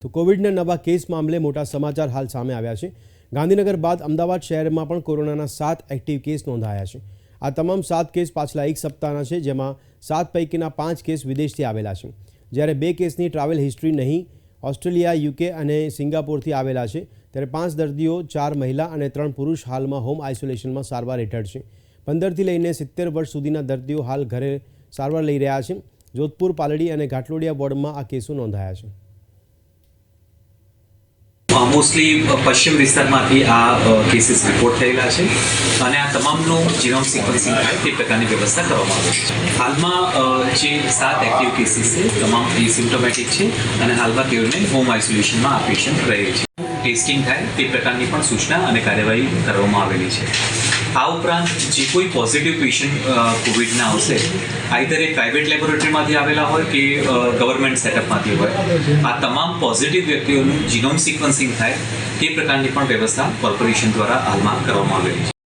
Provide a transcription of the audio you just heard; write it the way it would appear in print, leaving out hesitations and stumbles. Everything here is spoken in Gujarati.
તો કોવિડના નવા કેસ મામલે મોટા સમાચાર હાલ સામે આવ્યા છે। ગાંધીનગર બાદ અમદાવાદ શહેરમાં પણ કોરોનાના 7 એક્ટિવ કેસ નોંધાયા છે। આ તમામ 7 કેસ પાછલા એક સપ્તાહના છે, જેમાં 7 પૈકીના 5 કેસ વિદેશથી આવેલા છે, જ્યારે 2 કેસની ટ્રાવેલ હિસ્ટ્રી નહીં ઓસ્ટ્રેલિયા, યુકે અને સિંગાપોરથી આવેલા છે। ત્યારે 5 દર્દીઓ, 4 મહિલા અને 3 પુરુષ હાલમાં હોમ આઇસોલેશનમાં સારવાર હેઠળ છે। 15થી લઈને 70 વર્ષ સુધીના દર્દીઓ હાલ ઘરે સારવાર લઈ રહ્યા છે। જોધપુર, પાલડી અને ઘાટલોડિયા વોર્ડમાં આ કેસો નોંધાયા છે। મોસ્ટલી પશ્ચિમ વિસ્તારમાંથી આ કેસીસ રિપોર્ટ થયેલા છે અને આ તમામનું જીનોમ સિક્વન્સિંગ થાય તે પ્રકારની વ્યવસ્થા કરવામાં આવી છે। હાલમાં જે 7 એક્ટિવ કેસીસ છે તમામ એસિમ્પ્ટોમેટિક છે અને હાલમાં તેઓને હોમ આઇસોલેશનમાં આ પેશન્ટ રહે છે। ટેસ્ટિંગ થાય તે પ્રકારની પણ સૂચના અને કાર્યવાહી કરવામાં આવેલી છે। આ ઉપરાંત જે કોઈ પોઝિટિવ પેશન્ટ કોવિડના આવશે, આઈધર એ પ્રાઇવેટ લેબોરેટરીમાંથી આવેલા હોય કે ગવર્મેન્ટ સેટઅપમાંથી હોય, આ તમામ પોઝિટિવ વ્યક્તિઓનું જીનોમ સિક્વન્સિંગ થાય તે પ્રકારની પણ વ્યવસ્થા કોર્પોરેશન દ્વારા હાલમાં કરવામાં આવેલી છે।